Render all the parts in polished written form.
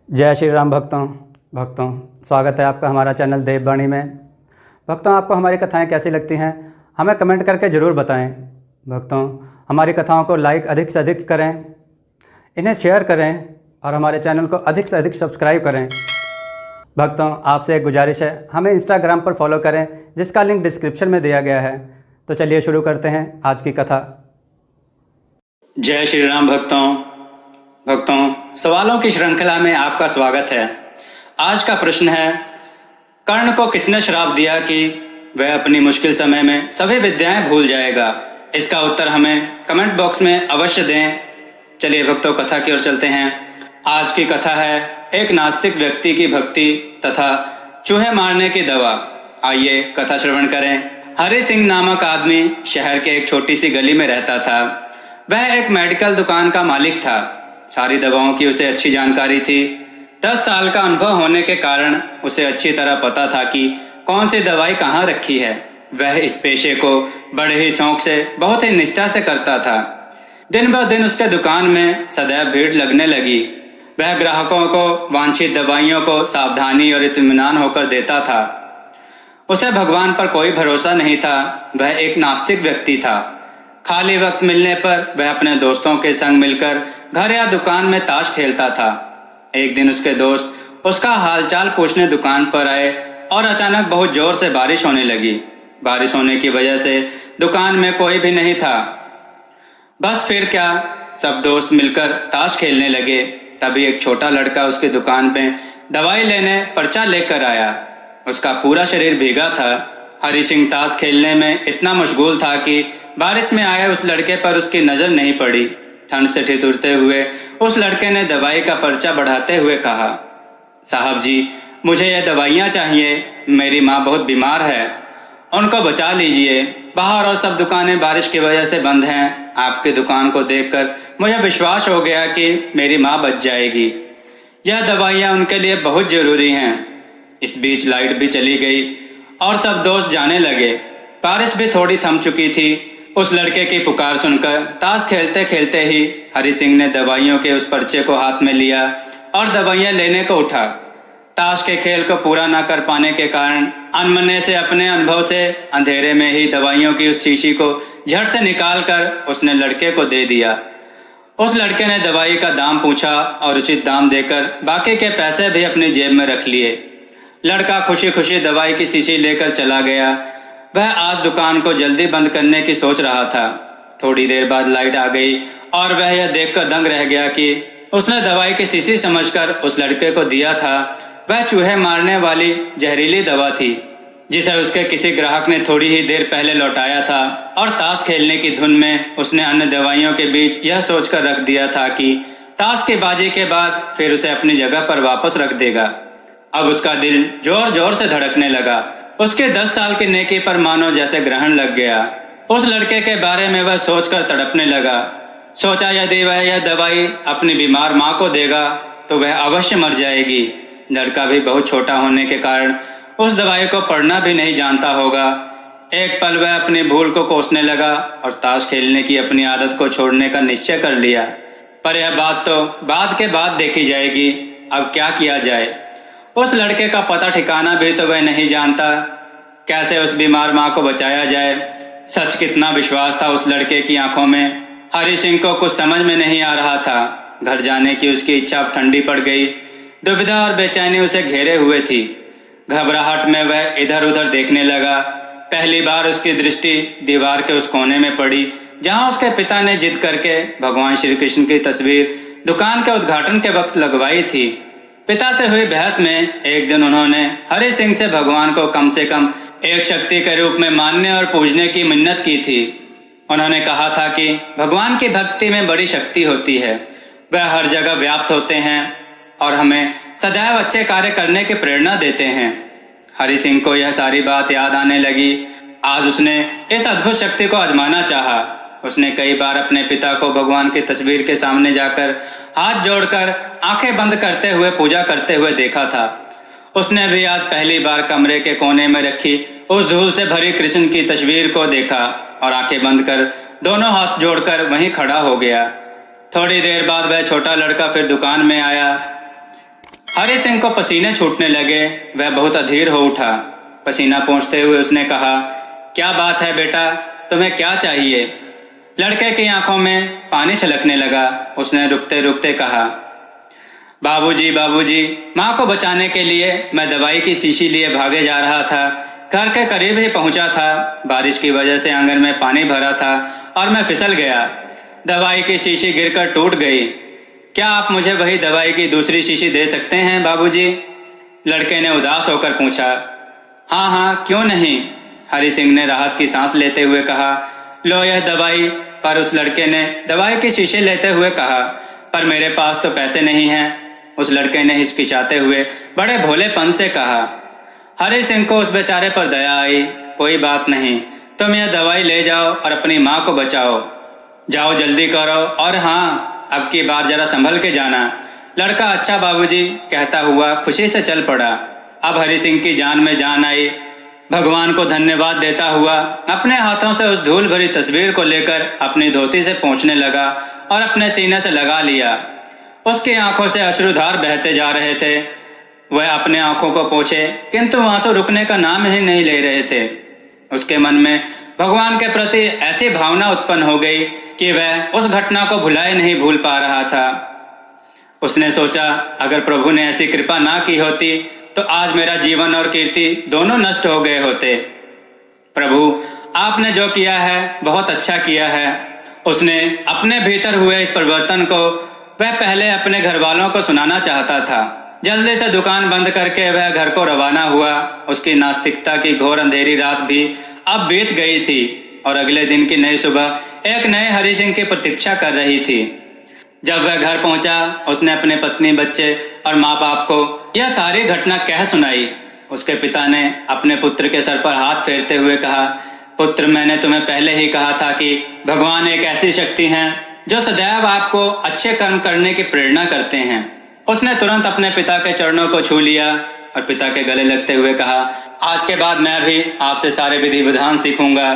जय श्री राम भक्तों स्वागत है आपका हमारा चैनल देववाणी में। भक्तों, आपको हमारी कथाएं कैसी लगती हैं हमें कमेंट करके ज़रूर बताएं। भक्तों, हमारी कथाओं को लाइक अधिक से अधिक करें, इन्हें शेयर करें और हमारे चैनल को अधिक से अधिक सब्सक्राइब करें। भक्तों, आपसे एक गुजारिश है, हमें इंस्टाग्राम पर फॉलो करें जिसका लिंक डिस्क्रिप्शन में दिया गया है। तो चलिए शुरू करते हैं आज की कथा। जय श्री राम भक्तों, सवालों की श्रृंखला में आपका स्वागत है। आज का प्रश्न है, कर्ण को किसने श्राप दिया कि वह अपनी मुश्किल समय में सभी विद्याएं भूल जाएगा? इसका उत्तर हमें कमेंट बॉक्स में अवश्य दें। चलिए भक्तों, कथा की ओर चलते हैं। आज की कथा है एक नास्तिक व्यक्ति की भक्ति तथा चूहे मारने की दवा। आइए कथा श्रवण करें। हरि सिंह नामक आदमी शहर के एक छोटी सी गली में रहता था। वह एक मेडिकल दुकान का मालिक था। सारी दवाओं की उसे अच्छी जानकारी थी। 10 साल का अनुभव होने के कारण उसे अच्छी तरह पता था कि कौन सी दवाई कहाँ रखी है। वह इस पेशे को बड़े ही शौक से, बहुत ही निष्ठा से करता था। दिन ब दिन उसके दुकान में सदैव भीड़ लगने लगी। वह ग्राहकों को वांछित दवाइयों को सावधानी और इत्मीनान होकर देता था। उसे भगवान पर कोई भरोसा नहीं था। वह एक नास्तिक व्यक्ति था। खाली वक्त मिलने पर वह अपने दोस्तों के संग मिलकर घर या दुकान में ताश खेलता था। एक दिन उसके दोस्त उसका हालचाल पूछने दुकान पर आए और अचानक बहुत जोर से बारिश होने लगी। बारिश होने की वजह से दुकान में कोई भी नहीं था। बस फिर क्या, सब दोस्त मिलकर ताश खेलने लगे। तभी एक छोटा लड़का उसकी दुकान में दवाई लेने पर्चा लेकर आया। उसका पूरा शरीर भीगा था। हरि सिंह ताश खेलने में इतना मशगूल था कि बारिश में आए उस लड़के पर उसकी नजर नहीं पड़ी। ठंड से ठिठुरते हुए उस लड़के ने दवाई का पर्चा बढ़ाते हुए कहा, साहब जी, मुझे ये दवाइयाँ चाहिए। मेरी माँ बहुत बीमार है, उनको बचा लीजिए। बाहर और सब दुकानें बारिश की वजह से बंद हैं। आपकी दुकान को देखकर मुझे विश्वास हो गया कि मेरी माँ बच जाएगी। यह दवाइयाँ उनके लिए बहुत ज़रूरी हैं। इस बीच लाइट भी चली गई और सब दोस्त जाने लगे। बारिश भी थोड़ी थम चुकी थी। उस लड़के की पुकार सुनकर ताश खेलते खेलते ही हरि सिंह ने दवाइयों के उस पर्चे को हाथ में लिया और दवाइयाँ लेने को उठा। ताश के खेल को पूरा न कर पाने के कारण अनमने से अपने अनुभव से अंधेरे में ही दवाइयों की उस शीशी को झट से निकाल कर उसने लड़के को दे दिया। उस लड़के ने दवाई का दाम पूछा और उचित दाम देकर बाकी के पैसे भी अपनी जेब में रख लिए। लड़का खुशी खुशी दवाई की शीशी लेकर चला गया। वह आज दुकान को जल्दी बंद करने की सोच रहा था। थोड़ी देर बाद लाइट आ गई और वह यह देखकर दंग रह गया कि उसने दवाई की शीशी समझकर उस लड़के को दिया था वह चूहे मारने वाली जहरीली दवा थी, जिसे उसके किसी ग्राहक ने थोड़ी ही देर पहले लौटाया था। और ताश खेलने की धुन में उसने अन्य दवाइयों के बीच यह सोचकर रख दिया था कि ताश की बाजी के बाद फिर उसे अपनी जगह पर वापस रख देगा। अब उसका दिल जोर जोर से धड़कने लगा। उसके 10 साल की नेकी पर मानो जैसे ग्रहण लग गया। उस लड़के के बारे में वह सोचकर तड़पने लगा। सोचा, यदि वह यह दवाई अपनी बीमार माँ को देगा तो वह अवश्य मर जाएगी। लड़का भी बहुत छोटा होने के कारण उस दवाई को पढ़ना भी नहीं जानता होगा। एक पल वह अपनी भूल को कोसने लगा और ताश खेलने की अपनी आदत को छोड़ने का निश्चय कर लिया। पर यह बात तो बाद के बाद देखी जाएगी। अब क्या किया जाए? उस लड़के का पता ठिकाना भी तो वह नहीं जानता। कैसे उस बीमार माँ को बचाया जाए? सच कितना विश्वास था उस लड़के की आंखों में। हरि सिंह को कुछ समझ में नहीं आ रहा था। घर जाने की उसकी इच्छा अब ठंडी पड़ गई। दुविधा और बेचैनी उसे घेरे हुए थी। घबराहट में वह इधर उधर देखने लगा। पहली बार उसकी दृष्टि दीवार के उस कोने में पड़ी जहाँ उसके पिता ने जिद करके भगवान श्री कृष्ण की तस्वीर दुकान के उद्घाटन के वक्त लगवाई थी। पिता से हुई बहस में एक दिन उन्होंने हरि सिंह से भगवान को कम से कम एक शक्ति के रूप में मानने और पूजने की मिन्नत की थी। उन्होंने कहा था कि भगवान की भक्ति में बड़ी शक्ति होती है। वह हर जगह व्याप्त होते हैं और हमें सदैव अच्छे कार्य करने की प्रेरणा देते हैं। हरि सिंह को यह सारी बात याद आने लगी। आज उसने इस अद्भुत शक्ति को आजमाना चाहा। उसने कई बार अपने पिता को भगवान की तस्वीर के सामने जाकर हाथ जोड़कर आंखें बंद करते हुए पूजा करते हुए देखा था। उसने भी आज पहली बार कमरे के कोने में रखी उस धूल से भरी कृष्ण की तस्वीर को देखा और आंखें बंद कर दोनों हाथ जोड़कर वहीं खड़ा हो गया। थोड़ी देर बाद वह छोटा लड़का फिर दुकान में आया। हरि सिंह को पसीने छूटने लगे। वह बहुत अधीर हो उठा। पसीना पोंछते हुए उसने कहा, क्या बात है बेटा, तुम्हें क्या चाहिए? लड़के की आंखों में पानी छलकने लगा। उसने रुकते रुकते कहा, बाबूजी बाबूजी, माँ को बचाने के लिए मैं दवाई की शीशी लिए भागे जा रहा था। घर के करीब ही पहुंचा था। बारिश की वजह से आंगन में पानी भरा था और मैं फिसल गया। दवाई की शीशी गिरकर टूट गई। क्या आप मुझे वही दवाई की दूसरी शीशी दे सकते हैं बाबूजी? लड़के ने उदास होकर पूछा। हाँ हाँ, क्यों नहीं? हरि सिंह ने राहत की सांस लेते हुए कहा, लो यह दवाई। पर उस लड़के ने दवाई की शीशी लेते हुए कहा, पर मेरे पास तो पैसे नहीं हैं। उस लड़के ने हिचकिचाते हुए बड़े भोलेपन से कहा। हरि सिंह को उस बेचारे पर दया आई। कोई बात नहीं, तुम यह दवाई ले जाओ और अपनी माँ को बचाओ। जाओ जल्दी करो, और हाँ, अब की बार जरा संभल के जाना। लड़का अच्छा बाबूजी कहता हुआ खुशी से चल पड़ा। अब हरि सिंह की जान में जान आई। भगवान को धन्यवाद देता हुआ अपने हाथों से उस धूल भरी तस्वीर को लेकर अपनी धोती से पोंछने लगा और अपने सीने से लगा लिया। उसकी आंखों से अश्रुधार बहते जा रहे थे। वह अपने आंखों को पोंछे, किंतु आंसू रुकने का नाम ही नहीं ले रहे थे। उसके मन में भगवान के प्रति ऐसी भावना उत्पन्न हो गई कि वह उस घटना को भुलाए नहीं भूल पा रहा था। उसने सोचा, अगर प्रभु ने ऐसी कृपा ना की होती तो आज मेरा जीवन और कीर्ति दोनों नष्ट हो गए होते। प्रभु, आपने जो किया है बहुत अच्छा किया है। उसने अपने भीतर हुए इस परिवर्तन को वह पहले अपने घर वालों को सुनाना चाहता था। जल्दी से दुकान बंद करके वह घर को रवाना हुआ। उसकी नास्तिकता की घोर अंधेरी रात भी अब बीत गई थी और अगले दिन की नई सुबह एक नए हरि सिंह की प्रतीक्षा कर रही थी। जब वह घर पहुंचा, उसने अपने पत्नी, बच्चे और माँ बाप को यह सारी घटना कह सुनाई। उसके पिता ने अपने पुत्र के सर पर हाथ फेरते हुए कहा, पुत्र, मैंने तुम्हें पहले ही कहा था कि भगवान एक ऐसी शक्ति है जो सदैव आपको अच्छे कर्म करने की प्रेरणा करते हैं। उसने तुरंत अपने पिता के चरणों को छू लिया और पिता के गले लगते हुए कहा, आज के बाद मैं भी आपसे सारे विधि विधान सीखूंगा।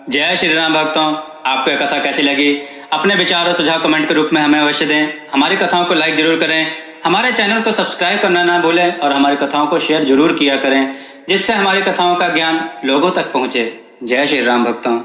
जय श्री राम। भक्तों, आपको यह कथा कैसी लगी? अपने विचार और सुझाव कमेंट के रूप में हमें अवश्य दें। हमारी कथाओं को लाइक जरूर करें, हमारे चैनल को सब्सक्राइब करना ना भूलें और हमारी कथाओं को शेयर जरूर किया करें, जिससे हमारी कथाओं का ज्ञान लोगों तक पहुँचे। जय श्री राम भक्तों।